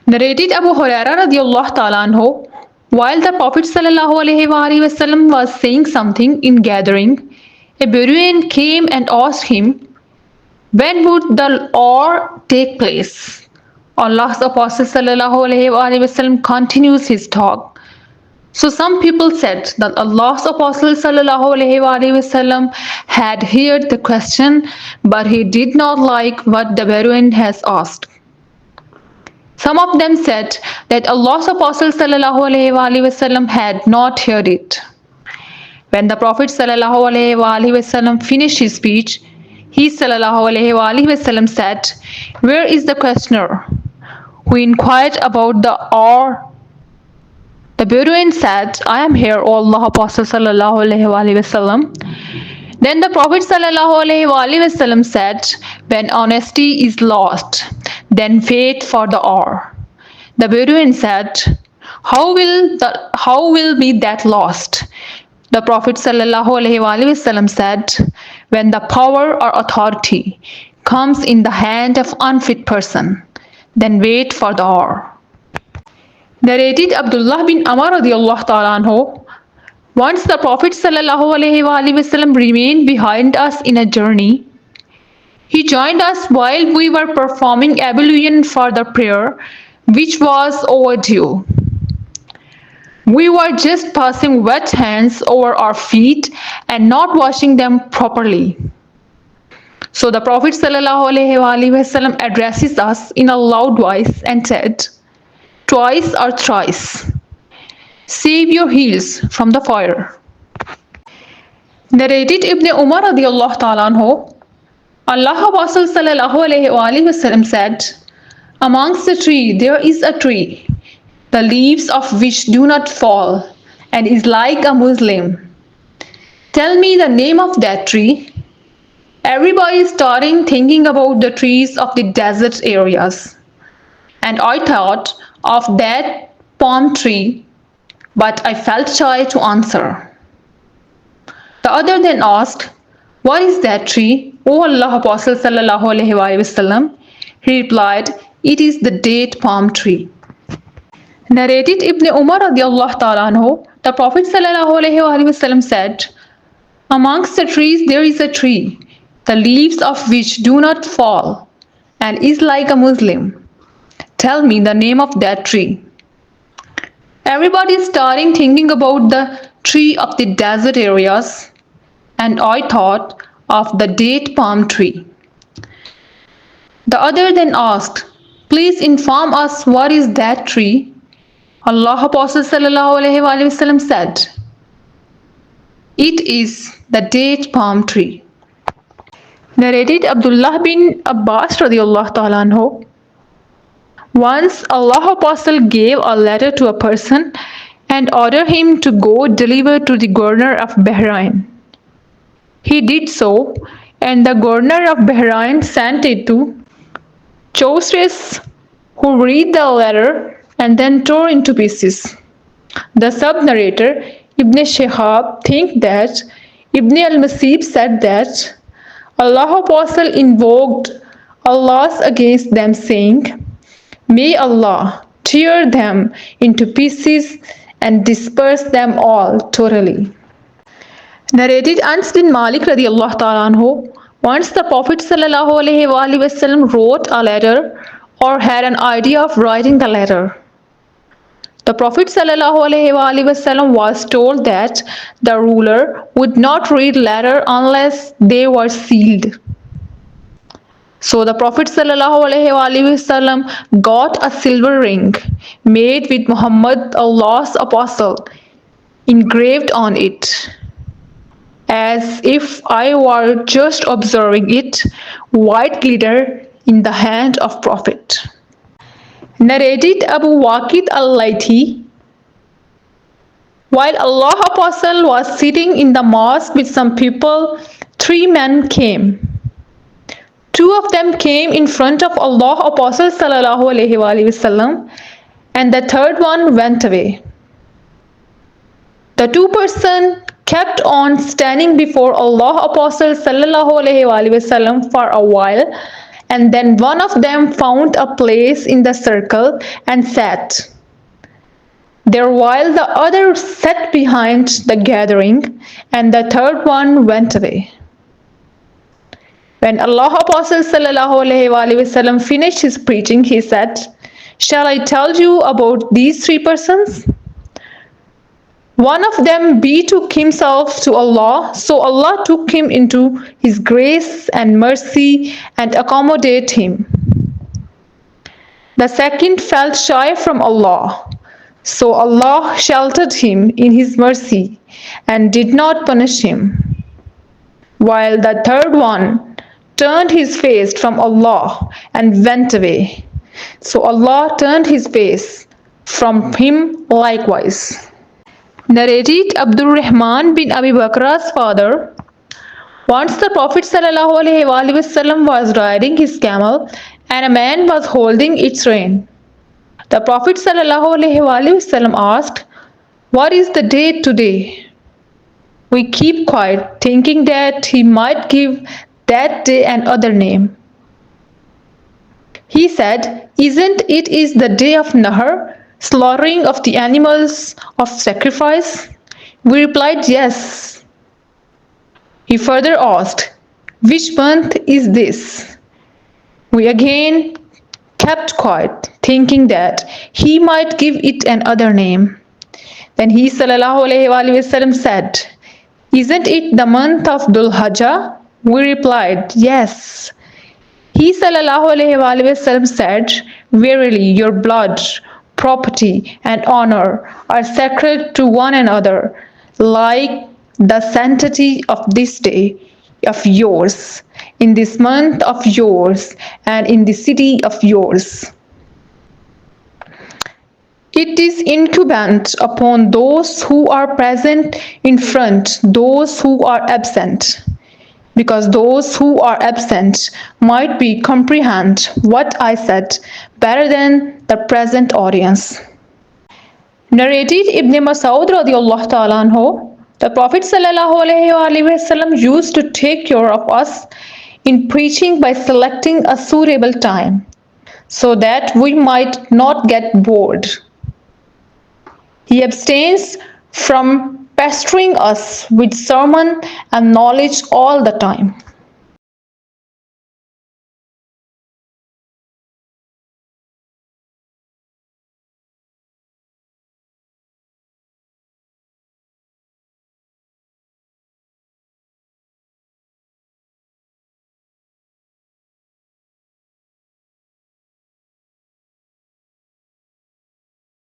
Narrated Abu Huraira radiallahu ta'ala anhu, while the Prophet sallallahu alaihi wasallam was saying something in gathering, a Bedouin came and asked him, when would the hour take place? Allah's Apostle sallallahu alaihi wasallam continues his talk. So some people said that Allah's Apostle sallallahu alaihi wasallam had heard the question, but he did not like what the Bedouin has asked. Some of them said that Allah's Apostle sallallahu alaihi wasallam had not heard it. When the Prophet sallallahu alaihi wasallam finished his speech, he sallallahu alaihi wasallam said, "Where is the questioner who inquired about the hour?" The Bedouin said, "I am here, O Allah Apostle sallallahu alaihi wasallam." Then the Prophet sallallahu alaihi wasallam said, "When honesty is lost, then wait for the hour." The Bedouin said, How will be that lost?" The Prophet sallallahu alaihi wasallam said, "When the power or authority comes in the hand of unfit person, then wait for the hour." Narrated Abdullah bin Amr radiallahu ta'ala anhu, once the Prophet sallallahu alaihi wasallam remained behind us in a journey. He joined us while we were performing ablution for the prayer, which was overdue. We were just passing wet hands over our feet and not washing them properly. So the Prophet ﷺ addresses us in a loud voice and said, "Twice or thrice, save your heels from the fire." Narrated Ibn Umar radiallahu ta'ala anhu, Allah Apostle sallallahu alaihi wasallam said, "Amongst the tree there is a tree, the leaves of which do not fall, and is like a Muslim. Tell me the name of that tree." Everybody started thinking about the trees of the desert areas, and I thought of that palm tree, but I felt shy to answer. The other then asked, "What is that tree, O Allah Apostle sallallahu alaihi wasallam?" He replied, "It is the date palm tree." Narrated Ibn Umar radiallahu ta'ala anhu, the Prophet sallallahu alaihi wasallam said, "Amongst the trees there is a tree, the leaves of which do not fall, and is like a Muslim. Tell me the name of that tree." Everybody started thinking about the tree of the desert areas, and I thought of the date palm tree. The other then asked, "Please inform us what is that tree?" Allah Apostle sallallahu alaihi wasallam said, "It is the date palm tree." Narrated Abdullah bin Abbas radiallahu ta'ala anhu, once Allah Apostle gave a letter to a person and ordered him to go deliver to the governor of Bahrain. He did so, and the governor of Bahrain sent it to Chosres, who read the letter and then tore into pieces. The sub-narrator Ibn Shihab thinks that Ibn al-Masib said that Allah Apostle invoked Allah's against them, saying, "May Allah tear them into pieces and disperse them all totally." Narrated Anas bin Malik radiallahu ta'ala anhu, once the Prophet sallallahu alaihi wasallam wrote a letter or had an idea of writing the letter. The Prophet sallallahu alaihi wasallam was told that the ruler would not read letter unless they were sealed. So the Prophet sallallahu alaihi wasallam got a silver ring made with Muhammad, Allah's apostle, engraved on it, as if I were just observing it, white glitter in the hand of Prophet. Narrated Abu Waqid al-Laythi, while Allah Apostle was sitting in the mosque with some people, 3 men came. 2 of them came in front of Allah Apostle sallallahu alaihi wasallam, and the third one went away. The 2 persons kept on standing before Allah Apostle sallallahu alaihi wasallam for a while, And then one of them found a place in the circle and sat there while the other sat behind the gathering, and the third one went away. When Allah Apostle ﷺ finished his preaching, he said, "Shall I tell you about these three persons? One of them betook himself to Allah, so Allah took him into His grace and mercy and accommodated him. The second felt shy from Allah, so Allah sheltered him in His mercy and did not punish him. While the third one turned his face from Allah and went away, so Allah turned His face from him likewise." Narrated Abdul Rahman bin Abi Bakr's father. Once the Prophet ﷺ was riding his camel and a man was holding its rein. The Prophet ﷺ asked, "What is the date today?" We keep quiet, thinking that he might give that day another name. He said, "Isn't it is the day of Nahr, slaughtering of the animals of sacrifice?" We replied, "Yes." He further asked, "Which month is this?" We again kept quiet, thinking that he might give it another name. Then he ﷺ said, "Isn't it the month of Dhul Hijjah?" We replied, "Yes." He ﷺ said, "Verily, your blood, property, and honor are sacred to one another, like the sanctity of this day of yours, in this month of yours, and in the city of yours. It is incumbent upon those who are present in front, those who are absent, because those who are absent might be comprehend what I said better than the present audience." Narrated Ibn Mas'ud radiallahu ta'ala anhu. The Prophet ﷺ used to take care of us in preaching by selecting a suitable time, so that we might not get bored. He abstains from pestering us with sermon and knowledge all the time.